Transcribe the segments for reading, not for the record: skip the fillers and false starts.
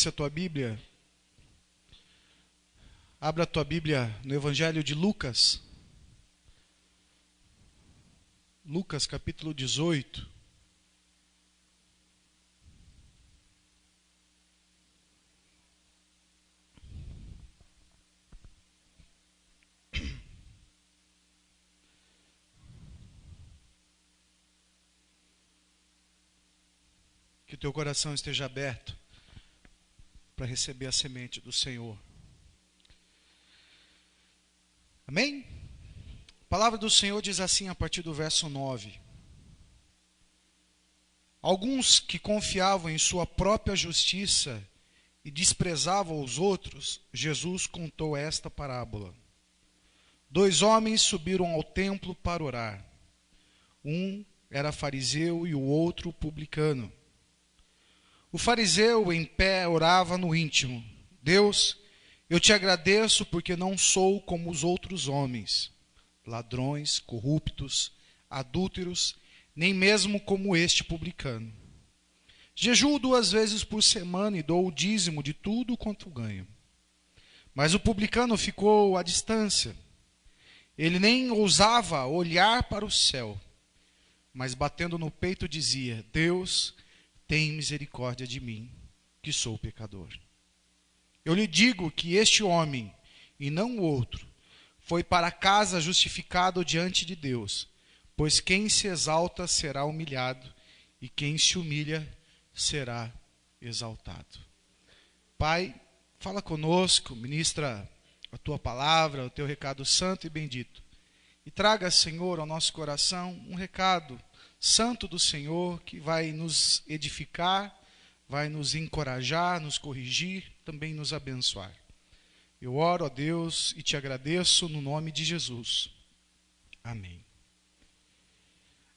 trouxe a tua Bíblia, abra a tua Bíblia no Evangelho de Lucas. Lucas capítulo 18. Que o teu coração esteja aberto para receber a semente do Senhor. Amém? A palavra do Senhor diz assim a partir do verso 9. Alguns que confiavam em sua própria justiça e desprezavam os outros, Jesus contou esta parábola. 2 homens subiram ao templo para orar. Um era fariseu e o outro publicano. O fariseu, em pé, orava no íntimo: Deus, eu te agradeço porque não sou como os outros homens, ladrões, corruptos, adúlteros, nem mesmo como este publicano. Jejuo 2 vezes por semana e dou o dízimo de tudo quanto ganho. Mas o publicano ficou à distância. Ele nem ousava olhar para o céu, mas batendo no peito dizia: Deus, tem misericórdia de mim, que sou pecador. Eu lhe digo que este homem, e não o outro, foi para casa justificado diante de Deus, pois quem se exalta será humilhado, e quem se humilha será exaltado. Pai, fala conosco, ministra a tua palavra, o teu recado santo e bendito. E traga, Senhor, ao nosso coração um recado santo do Senhor, que vai nos edificar, vai nos encorajar, nos corrigir, também nos abençoar. Eu oro a Deus e te agradeço no nome de Jesus. Amém.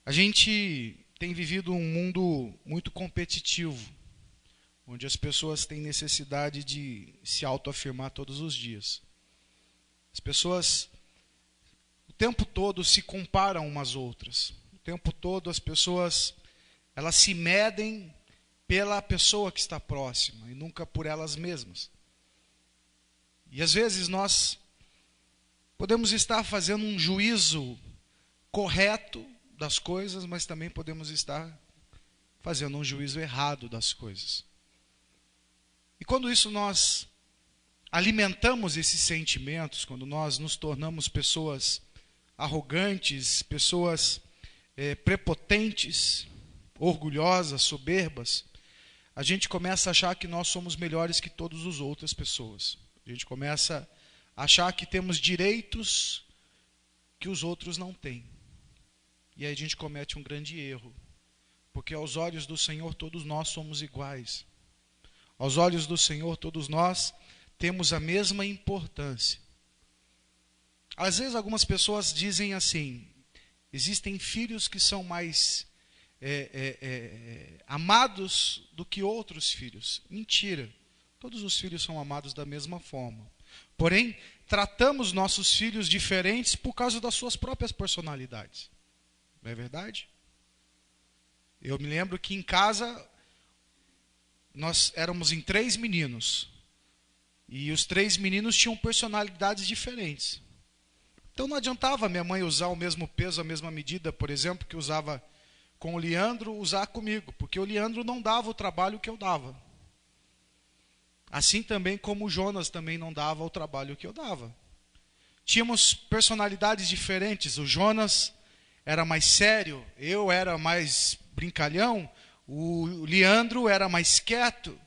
A gente tem vivido um mundo muito competitivo, onde as pessoas têm necessidade de se autoafirmar todos os dias. As pessoas o tempo todo se comparam umas às outras. O tempo todo as pessoas, elas se medem pela pessoa que está próxima e nunca por elas mesmas. E às vezes nós podemos estar fazendo um juízo correto das coisas, mas também podemos estar fazendo um juízo errado das coisas. E quando isso nós alimentamos esses sentimentos, quando nós nos tornamos pessoas arrogantes, pessoas prepotentes, orgulhosas, soberbas, a gente começa a achar que nós somos melhores que todas as outras pessoas. A gente começa a achar que temos direitos que os outros não têm. E aí a gente comete um grande erro, porque aos olhos do Senhor todos nós somos iguais. Aos olhos do Senhor todos nós temos a mesma importância. Às vezes algumas pessoas dizem assim: existem filhos que são mais amados do que outros filhos. Mentira. Todos os filhos são amados da mesma forma. Porém, tratamos nossos filhos diferentes por causa das suas próprias personalidades. Não é verdade? Eu me lembro que em casa nós éramos em 3 meninos. E os 3 meninos tinham personalidades diferentes. Então não adiantava minha mãe usar o mesmo peso, a mesma medida, por exemplo, que usava com o Leandro, usar comigo, porque o Leandro não dava o trabalho que eu dava. Assim também como o Jonas também não dava o trabalho que eu dava. Tínhamos personalidades diferentes. O Jonas era mais sério, eu era mais brincalhão, o Leandro era mais quieto.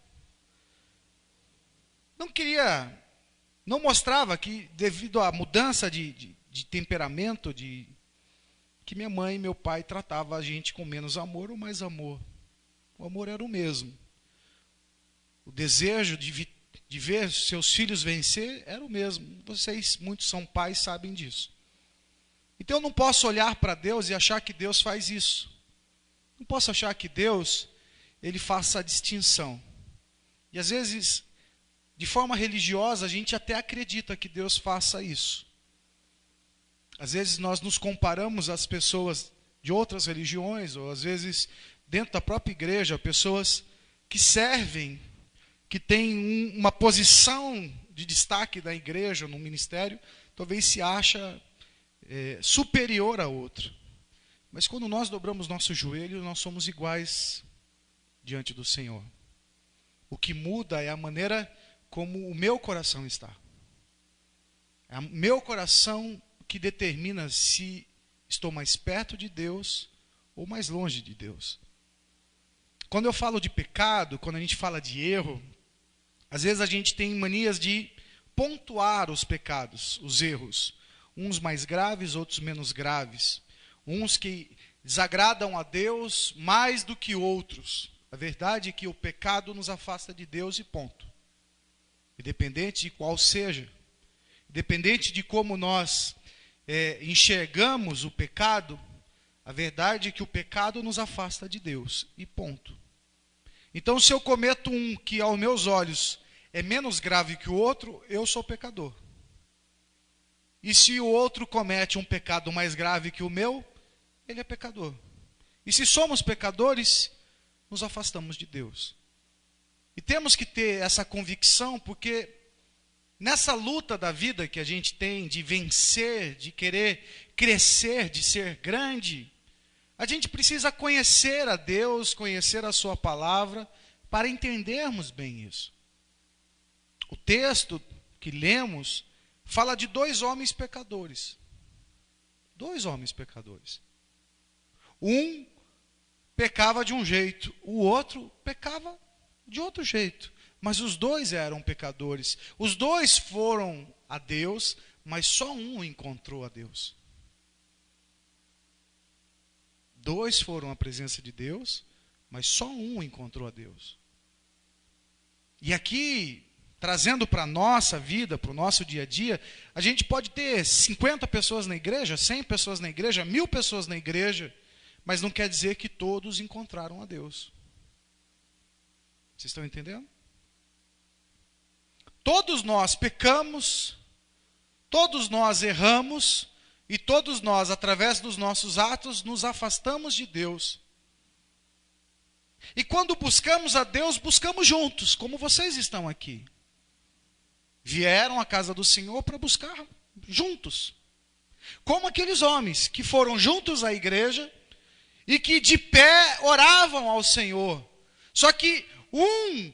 Não mostrava que devido à mudança de temperamento, que minha mãe e meu pai tratavam a gente com menos amor ou mais amor. O amor era o mesmo. O desejo de ver seus filhos vencer era o mesmo. Vocês, muitos são pais, sabem disso. Então eu não posso olhar para Deus e achar que Deus faz isso. Não posso achar que Deus, ele faça a distinção. E às vezes, de forma religiosa, a gente até acredita que Deus faça isso. Às vezes nós nos comparamos às pessoas de outras religiões, ou às vezes dentro da própria igreja, pessoas que servem que tem uma posição de destaque na igreja, no ministério, talvez se acha superior a outro. Mas quando nós dobramos nosso joelho, nós somos iguais diante do Senhor. O que muda é a maneira como o meu coração está. É o meu coração que determina se estou mais perto de Deus ou mais longe de Deus. Quando eu falo de pecado, quando a gente fala de erro, às vezes a gente tem manias de pontuar os pecados, os erros. Uns mais graves, outros menos graves. Uns que desagradam a Deus mais do que outros. A verdade é que o pecado nos afasta de Deus e ponto. Independente de qual seja. Independente de como nós enxergamos o pecado, a verdade é que o pecado nos afasta de Deus e ponto. Então, se eu cometo um que aos meus olhos é menos grave que o outro, eu sou pecador. E se o outro comete um pecado mais grave que o meu, ele é pecador. E se somos pecadores, nos afastamos de Deus. E temos que ter essa convicção, porque nessa luta da vida que a gente tem de vencer, de querer crescer, de ser grande, a gente precisa conhecer a Deus, conhecer a sua palavra, para entendermos bem isso. O texto que lemos fala de 2 homens pecadores. 2 homens pecadores. Um pecava de um jeito, o outro pecava de outro jeito. Mas os 2 eram pecadores. Os 2 foram a Deus, mas só um encontrou a Deus. 2 foram à presença de Deus, mas só um encontrou a Deus. E aqui, trazendo para a nossa vida, para o nosso dia a dia, a gente pode ter 50 pessoas na igreja, 100 pessoas na igreja, 1000 pessoas na igreja, mas não quer dizer que todos encontraram a Deus. Vocês estão entendendo? Todos nós pecamos, todos nós erramos, e todos nós, através dos nossos atos, nos afastamos de Deus. E quando buscamos a Deus, buscamos juntos, como vocês estão aqui. Vieram à casa do Senhor para buscar juntos. Como aqueles homens que foram juntos à igreja e que de pé oravam ao Senhor. Só que um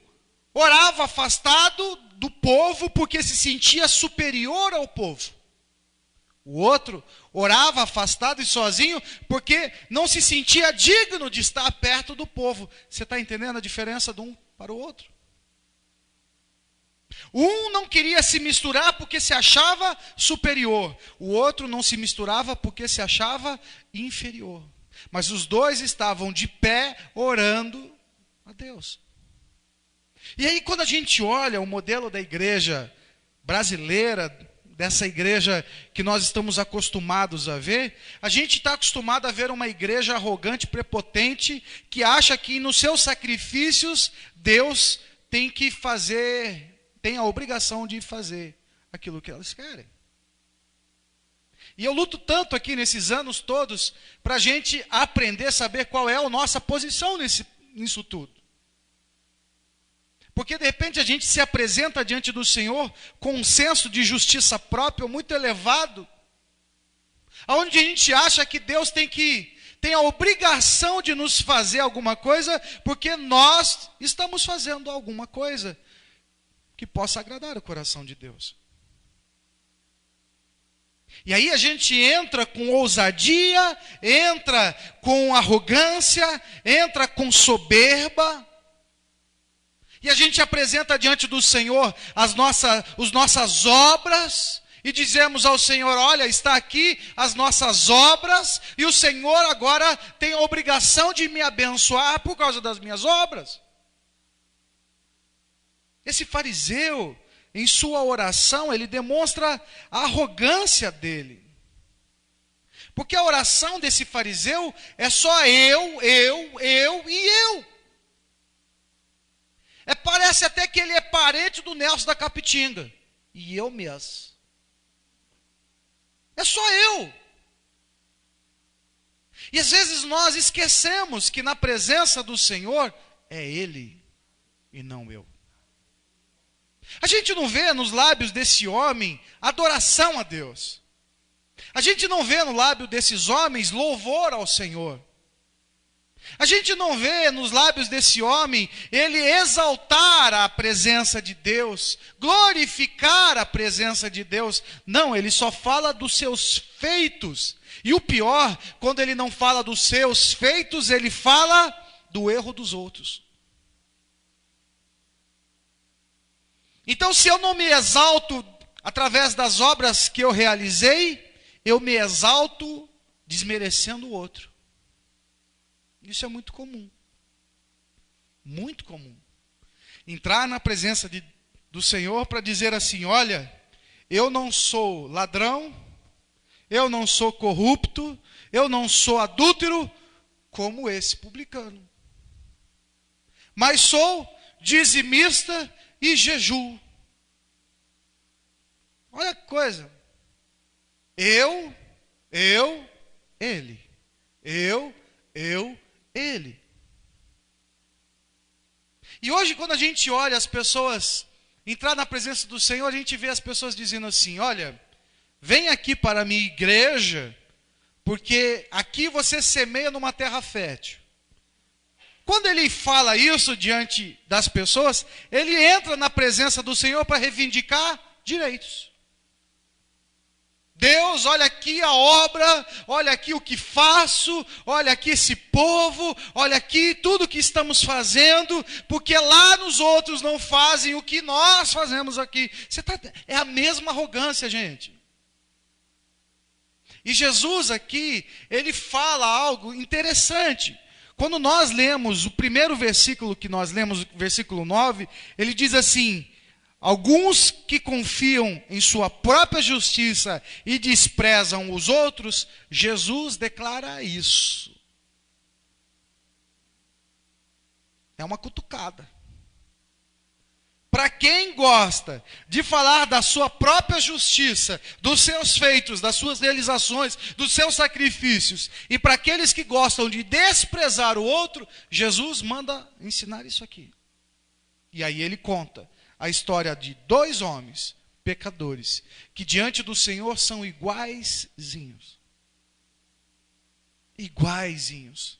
orava afastado do povo porque se sentia superior ao povo. O outro orava afastado e sozinho porque não se sentia digno de estar perto do povo. Você está entendendo a diferença de um para o outro? Um não queria se misturar porque se achava superior. O outro não se misturava porque se achava inferior. Mas os 2 estavam de pé orando a Deus. E aí quando a gente olha o modelo da igreja brasileira, dessa igreja que nós estamos acostumados a ver, a gente está acostumado a ver uma igreja arrogante, prepotente, que acha que nos seus sacrifícios Deus tem a obrigação de fazer aquilo que elas querem. E eu luto tanto aqui nesses anos todos para a gente aprender a saber qual é a nossa posição nisso tudo. Porque de repente a gente se apresenta diante do Senhor com um senso de justiça própria muito elevado, onde a gente acha que Deus tem a obrigação de nos fazer alguma coisa, porque nós estamos fazendo alguma coisa que possa agradar o coração de Deus. E aí a gente entra com ousadia, entra com arrogância, entra com soberba, e a gente apresenta diante do Senhor as nossas obras, e dizemos ao Senhor, olha, está aqui as nossas obras, e o Senhor agora tem a obrigação de me abençoar por causa das minhas obras. Esse fariseu, em sua oração, ele demonstra a arrogância dele. Porque a oração desse fariseu é só eu e eu. Parece até que ele é parente do Nelson da Capitinga. E eu mesmo. É só eu. E às vezes nós esquecemos que na presença do Senhor é Ele e não eu. A gente não vê nos lábios desse homem adoração a Deus. A gente não vê no lábio desses homens louvor ao Senhor. A gente não vê nos lábios desse homem ele exaltar a presença de Deus, glorificar a presença de Deus. Não, ele só fala dos seus feitos. E o pior, quando ele não fala dos seus feitos, ele fala do erro dos outros. Então, se eu não me exalto através das obras que eu realizei, eu me exalto desmerecendo o outro. Isso é muito comum. Muito comum. Entrar na presença do Senhor para dizer assim: olha, eu não sou ladrão, eu não sou corrupto, eu não sou adúltero, como esse publicano. Mas sou dizimista e jejuo. Olha que coisa. Eu, ele. Eu, ele. E hoje, quando a gente olha as pessoas entrar na presença do Senhor, a gente vê as pessoas dizendo assim: olha, vem aqui para a minha igreja, porque aqui você semeia numa terra fértil. Quando ele fala isso diante das pessoas, ele entra na presença do Senhor para reivindicar direitos. Deus, olha aqui a obra, olha aqui o que faço, olha aqui esse povo, olha aqui tudo que estamos fazendo, porque lá nos outros não fazem o que nós fazemos aqui. É a mesma arrogância, gente. E Jesus aqui, ele fala algo interessante. Quando nós lemos o primeiro versículo que nós lemos, o versículo 9, ele diz assim: alguns que confiam em sua própria justiça e desprezam os outros, Jesus declara isso. É uma cutucada. Para quem gosta de falar da sua própria justiça, dos seus feitos, das suas realizações, dos seus sacrifícios, e para aqueles que gostam de desprezar o outro, Jesus manda ensinar isso aqui. E aí ele conta a história de dois homens, pecadores, que diante do Senhor são iguaizinhos. Iguaizinhos.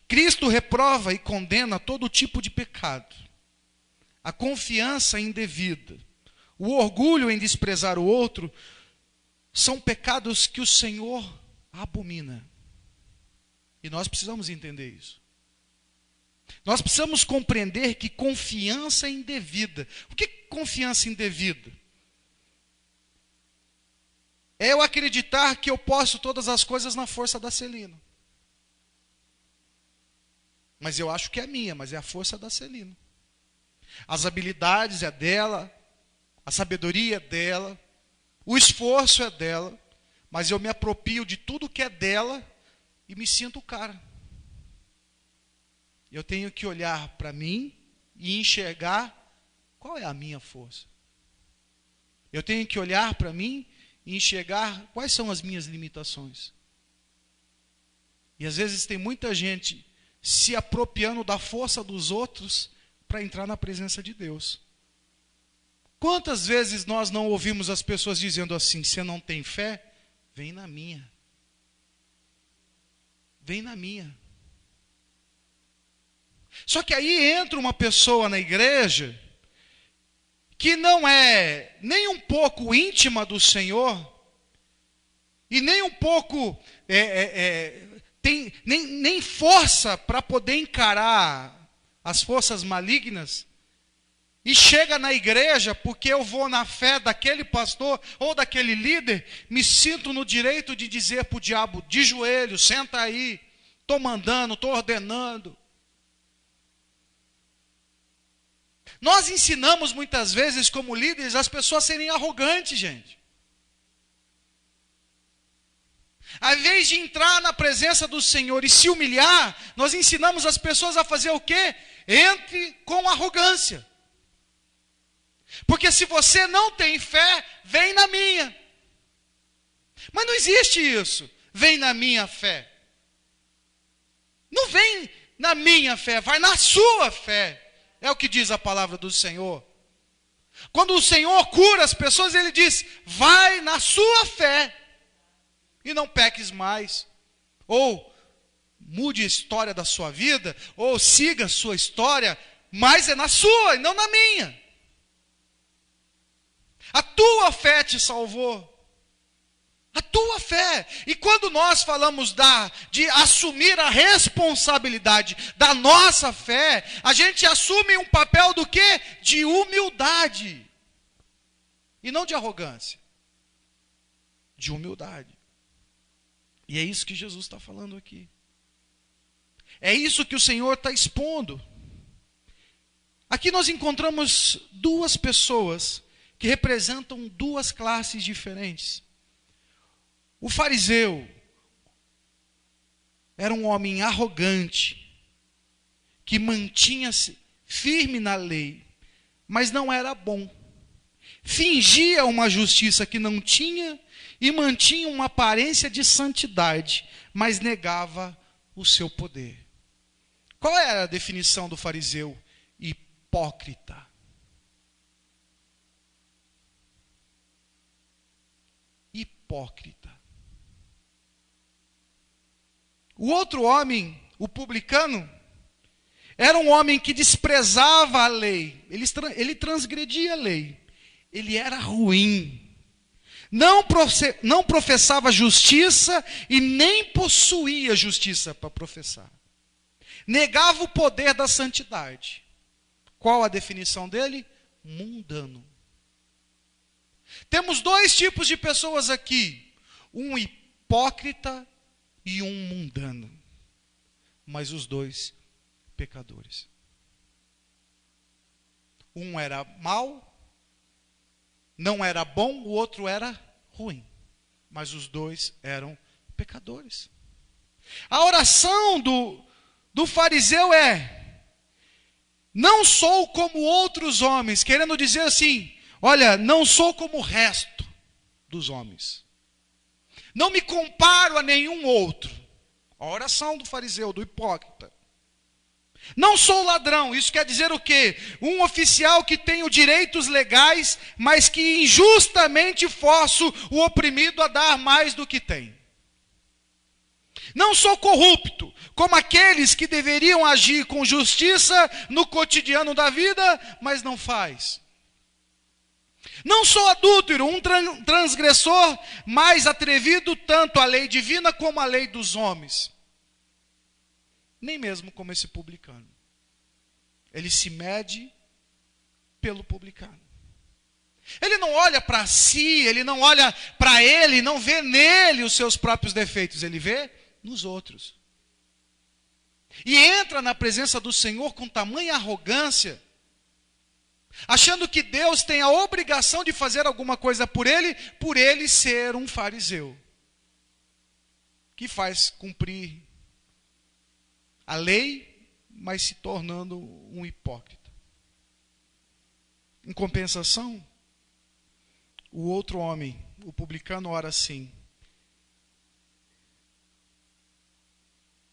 Cristo reprova e condena todo tipo de pecado. A confiança indevida, o orgulho em desprezar o outro, são pecados que o Senhor abomina. E nós precisamos entender isso. Nós precisamos compreender que confiança indevida. O que é confiança indevida? É eu acreditar que eu posso todas as coisas na força da Celina. Mas eu acho que é minha, mas é a força da Celina. As habilidades é dela, a sabedoria é dela, o esforço é dela, mas eu me aproprio de tudo que é dela e me sinto o cara. Eu tenho que olhar para mim e enxergar qual é a minha força. Eu tenho que olhar para mim e enxergar quais são as minhas limitações. E às vezes tem muita gente se apropriando da força dos outros para entrar na presença de Deus. Quantas vezes nós não ouvimos as pessoas dizendo assim: você não tem fé? Vem na minha. Vem na minha. Só que aí entra uma pessoa na igreja que não é nem um pouco íntima do Senhor e nem um pouco tem nem força para poder encarar as forças malignas, e chega na igreja porque eu vou na fé daquele pastor ou daquele líder, me sinto no direito de dizer para o diabo: de joelho, senta aí, estou mandando, estou ordenando. Nós ensinamos muitas vezes como líderes as pessoas a serem arrogantes, gente. Ao invés de entrar na presença do Senhor e se humilhar, nós ensinamos as pessoas a fazer o quê? Entre com arrogância. Porque se você não tem fé, vem na minha. Mas não existe isso. Vem na minha fé. Não vem na minha fé, vai na sua fé. É o que diz a palavra do Senhor. Quando o Senhor cura as pessoas, Ele diz: vai na sua fé e não peques mais. Ou mude a história da sua vida, ou siga a sua história, mas é na sua e não na minha. A tua fé te salvou. A tua fé. E quando nós falamos de assumir a responsabilidade da nossa fé, a gente assume um papel do quê? De humildade. E não de arrogância. De humildade. E é isso que Jesus está falando aqui. É isso que o Senhor está expondo. Aqui nós encontramos duas pessoas que representam duas classes diferentes. O fariseu era um homem arrogante, que mantinha-se firme na lei, mas não era bom. Fingia uma justiça que não tinha e mantinha uma aparência de santidade, mas negava o seu poder. Qual era a definição do fariseu? Hipócrita. Hipócrita. O outro homem, o publicano, era um homem que desprezava a lei. Ele transgredia a lei. Ele era ruim. Não professava justiça e nem possuía justiça para professar. Negava o poder da santidade. Qual a definição dele? Mundano. Temos dois tipos de pessoas aqui. Um hipócrita e um mundano. Mas os dois pecadores. Um era mau, não era bom, o outro era ruim. Mas os dois eram pecadores. A oração do fariseu é: não sou como outros homens, querendo dizer assim, olha, não sou como o resto dos homens. Não me comparo a nenhum outro. A oração do fariseu, do hipócrita. Não sou ladrão, isso quer dizer o quê? Um oficial que tem os direitos legais, mas que injustamente força o oprimido a dar mais do que tem. Não sou corrupto, como aqueles que deveriam agir com justiça no cotidiano da vida, mas não faz. Não sou adúltero, um transgressor mais atrevido tanto à lei divina como à lei dos homens. Nem mesmo como esse publicano. Ele se mede pelo publicano. Ele não olha para si, ele não olha para ele, não vê nele os seus próprios defeitos, ele vê nos outros. E entra na presença do Senhor com tamanha arrogância, achando que Deus tem a obrigação de fazer alguma coisa por ele ser um fariseu, que faz cumprir a lei, mas se tornando um hipócrita. Em compensação, o outro homem, o publicano, ora assim: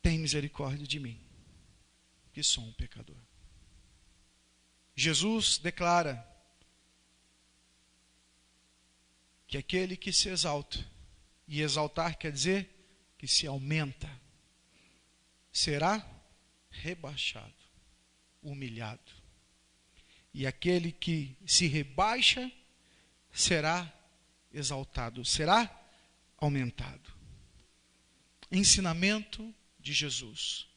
tem misericórdia de mim, que sou um pecador. Jesus declara que aquele que se exalta, e exaltar quer dizer que se aumenta, será rebaixado, humilhado. E aquele que se rebaixa será exaltado, será aumentado. Ensinamento de Jesus.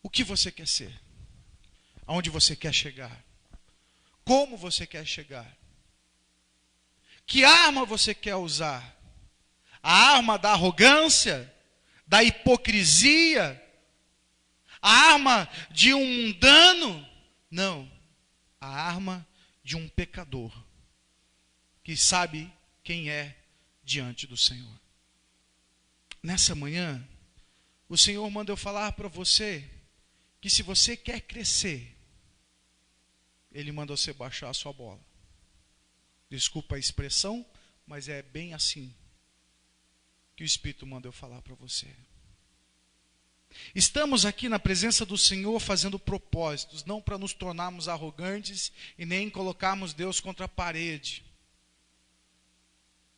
O que você quer ser? Aonde você quer chegar? Como você quer chegar? Que arma você quer usar? A arma da arrogância? Da hipocrisia? A arma de um mundano? Não. A arma de um pecador que sabe quem é diante do Senhor. Nessa manhã, o Senhor manda eu falar para você que se você quer crescer, Ele manda você baixar a sua bola. Desculpa a expressão, mas é bem assim que o Espírito manda eu falar para você. Estamos aqui na presença do Senhor fazendo propósitos, não para nos tornarmos arrogantes e nem colocarmos Deus contra a parede.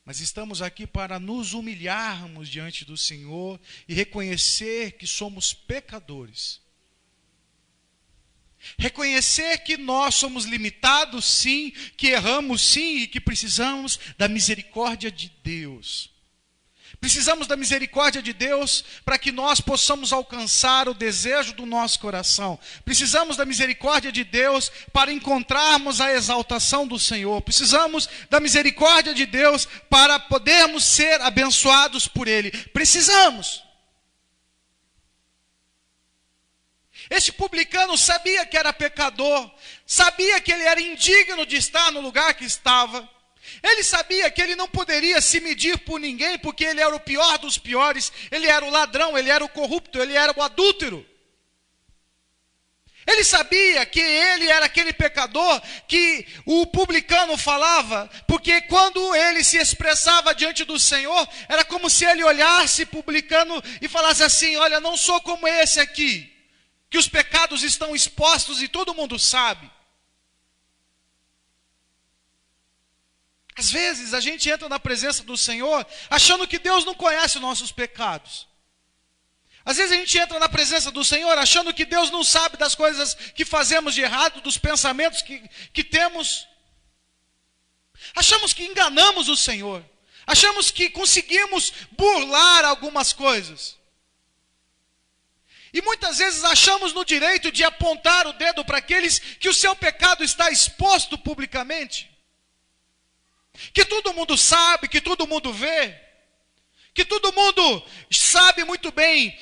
Mas estamos aqui para nos humilharmos diante do Senhor e reconhecer que somos pecadores. Reconhecer que nós somos limitados, sim, que erramos, sim, e que precisamos da misericórdia de Deus. Precisamos da misericórdia de Deus para que nós possamos alcançar o desejo do nosso coração. Precisamos da misericórdia de Deus para encontrarmos a exaltação do Senhor. Precisamos da misericórdia de Deus para podermos ser abençoados por Ele. Precisamos. Este publicano sabia que era pecador, sabia que ele era indigno de estar no lugar que estava. Ele sabia que ele não poderia se medir por ninguém, porque ele era o pior dos piores, ele era o ladrão, ele era o corrupto, ele era o adúltero. Ele sabia que ele era aquele pecador que o publicano falava, porque quando ele se expressava diante do Senhor, era como se ele olhasse publicano e falasse assim: olha, não sou como esse aqui, que os pecados estão expostos e todo mundo sabe. Às vezes a gente entra na presença do Senhor achando que Deus não conhece os nossos pecados. Às vezes a gente entra na presença do Senhor achando que Deus não sabe das coisas que fazemos de errado, dos pensamentos que temos. Achamos que enganamos o Senhor. Achamos que conseguimos burlar algumas coisas. E muitas vezes achamos no direito de apontar o dedo para aqueles que o seu pecado está exposto publicamente. Que todo mundo sabe, que todo mundo vê. Que todo mundo sabe muito bem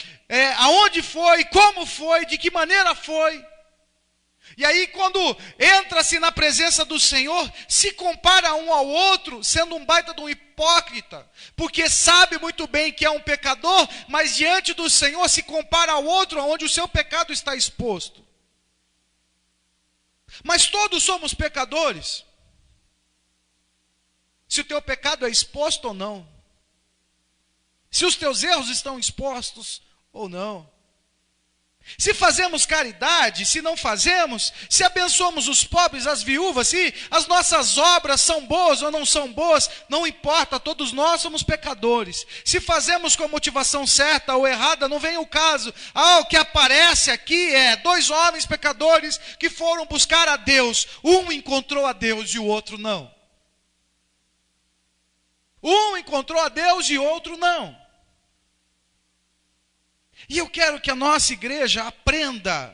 aonde foi, como foi, de que maneira foi. E aí quando entra-se na presença do Senhor, se compara um ao outro, sendo um baita de um hipócrita, porque sabe muito bem que é um pecador, mas diante do Senhor se compara ao outro, onde o seu pecado está exposto. Mas todos somos pecadores. Se o teu pecado é exposto ou não. Se os teus erros estão expostos ou não. Se fazemos caridade, se não fazemos, se abençoamos os pobres, as viúvas, se as nossas obras são boas ou não são boas, não importa, todos nós somos pecadores. Se fazemos com a motivação certa ou errada, não vem o caso. O que aparece aqui é 2 homens pecadores que foram buscar a Deus. Um encontrou a Deus e o outro não. Um encontrou a Deus e outro não. E eu quero que a nossa igreja aprenda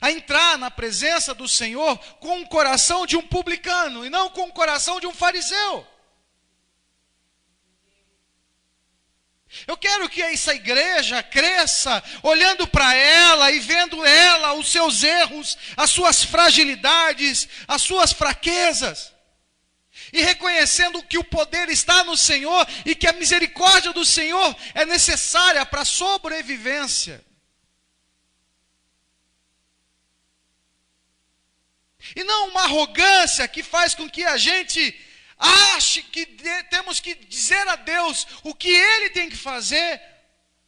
a entrar na presença do Senhor com o coração de um publicano e não com o coração de um fariseu. Eu quero que essa igreja cresça olhando para ela e vendo ela, os seus erros, as suas fragilidades, as suas fraquezas. E reconhecendo que o poder está no Senhor e que a misericórdia do Senhor é necessária para a sobrevivência. E não uma arrogância que faz com que a gente ache que temos que dizer a Deus o que Ele tem que fazer,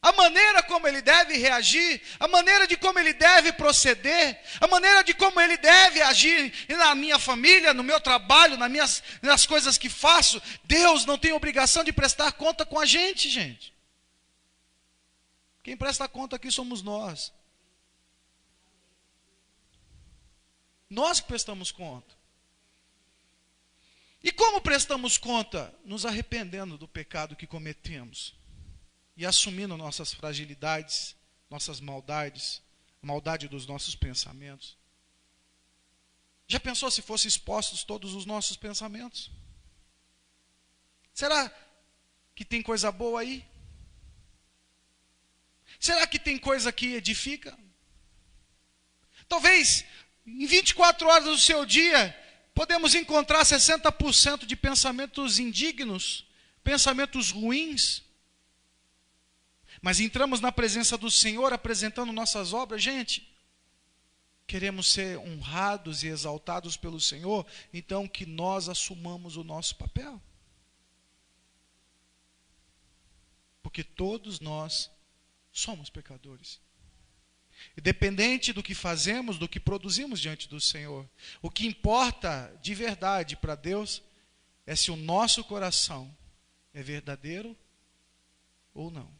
a maneira como Ele deve reagir, a maneira de como Ele deve proceder, a maneira de como Ele deve agir na minha família, no meu trabalho, nas coisas que faço. Deus não tem obrigação de prestar conta com a gente, gente. Quem presta conta aqui somos nós. Nós que prestamos conta. E como prestamos conta? Nos arrependendo do pecado que cometemos. E assumindo nossas fragilidades, nossas maldades, a maldade dos nossos pensamentos. Já pensou se fossem expostos todos os nossos pensamentos? Será que tem coisa boa aí? Será que tem coisa que edifica? Talvez em 24 horas do seu dia podemos encontrar 60% de pensamentos indignos, pensamentos ruins. Mas entramos na presença do Senhor apresentando nossas obras. Gente, queremos ser honrados e exaltados pelo Senhor, então que nós assumamos o nosso papel. Porque todos nós somos pecadores. Independente do que fazemos, do que produzimos diante do Senhor, o que importa de verdade para Deus é se o nosso coração é verdadeiro ou não.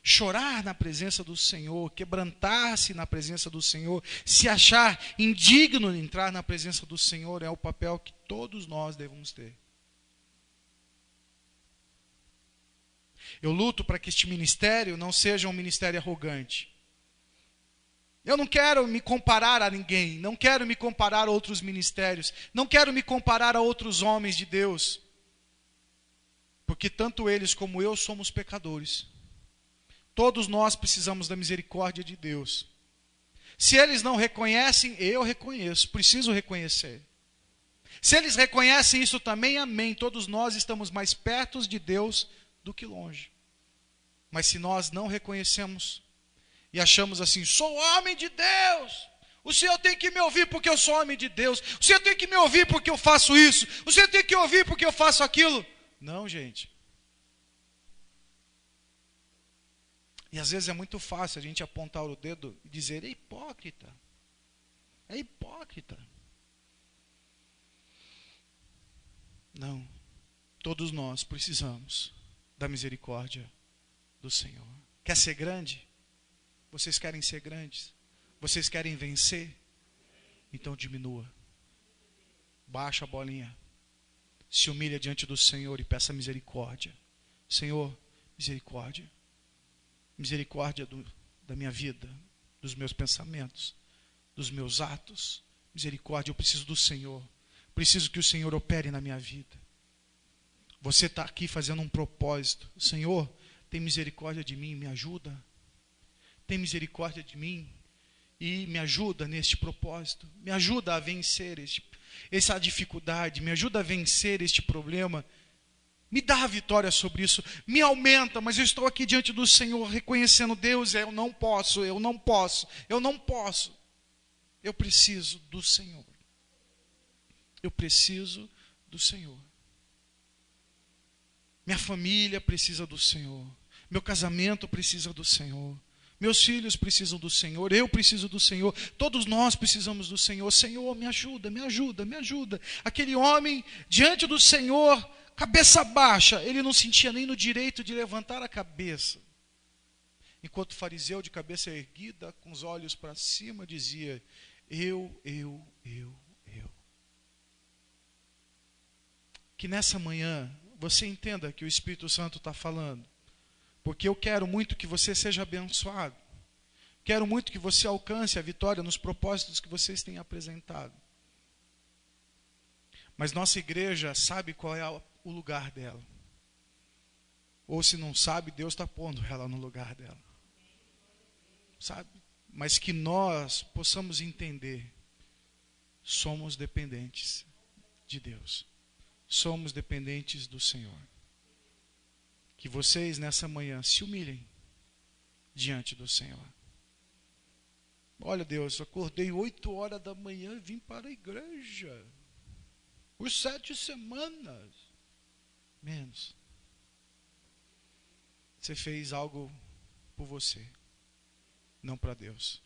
Chorar na presença do Senhor, quebrantar-se na presença do Senhor, se achar indigno de entrar na presença do Senhor é o papel que todos nós devemos ter. Eu luto para que este ministério não seja um ministério arrogante. Eu não quero me comparar a ninguém, não quero me comparar a outros ministérios, não quero me comparar a outros homens de Deus, porque tanto eles como eu somos pecadores. Todos nós precisamos da misericórdia de Deus. Se eles não reconhecem, eu reconheço, preciso reconhecer. Se eles reconhecem isso também, amém. Todos nós estamos mais perto de Deus do que longe. Mas se nós não reconhecemos e achamos assim, sou homem de Deus, o Senhor tem que me ouvir porque eu sou homem de Deus, o Senhor tem que me ouvir porque eu faço isso, o Senhor tem que ouvir porque eu faço aquilo. Não, gente. E às vezes é muito fácil a gente apontar o dedo e dizer, é hipócrita. É hipócrita. Não. Todos nós precisamos da misericórdia do Senhor. Quer ser grande? Vocês querem ser grandes? Vocês querem vencer? Então diminua. Baixa a bolinha. Se humilha diante do Senhor e peça misericórdia. Senhor, misericórdia. Misericórdia da minha vida, dos meus pensamentos, dos meus atos. Misericórdia, eu preciso do Senhor. Preciso que o Senhor opere na minha vida. Você está aqui fazendo um propósito. Senhor, tem misericórdia de mim, me ajuda. Tem misericórdia de mim e me ajuda neste propósito. Me ajuda a vencer essa dificuldade. Me ajuda a vencer este problema. Me dá a vitória sobre isso, me aumenta, mas eu estou aqui diante do Senhor reconhecendo, Deus, eu não posso. Eu preciso do Senhor. Eu preciso do Senhor. Minha família precisa do Senhor. Meu casamento precisa do Senhor. Meus filhos precisam do Senhor. Eu preciso do Senhor. Todos nós precisamos do Senhor. Senhor, me ajuda, me ajuda, me ajuda. Aquele homem diante do Senhor, cabeça baixa, ele não sentia nem no direito de levantar a cabeça. Enquanto o fariseu de cabeça erguida, com os olhos para cima, dizia, eu. Que nessa manhã você entenda que o Espírito Santo está falando. Porque eu quero muito que você seja abençoado. Quero muito que você alcance a vitória nos propósitos que vocês têm apresentado. Mas nossa igreja sabe qual é o lugar dela. Ou se não sabe, Deus está pondo ela no lugar dela. Sabe? Mas que nós possamos entender. Somos dependentes de Deus. Somos dependentes do Senhor. Que vocês nessa manhã se humilhem diante do Senhor. Olha, Deus, acordei 8 horas da manhã e vim para a igreja. Por 7 semanas. Menos. Você fez algo por você, não para Deus.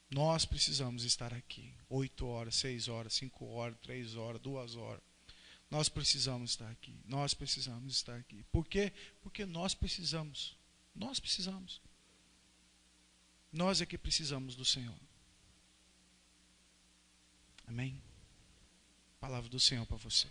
Nós precisamos estar aqui. 8 horas, 6 horas, 5 horas, 3 horas, 2 horas. Nós precisamos estar aqui. Nós precisamos estar aqui. Por quê? Porque nós precisamos. Nós precisamos. Nós é que precisamos do Senhor. Amém? Palavra do Senhor para você.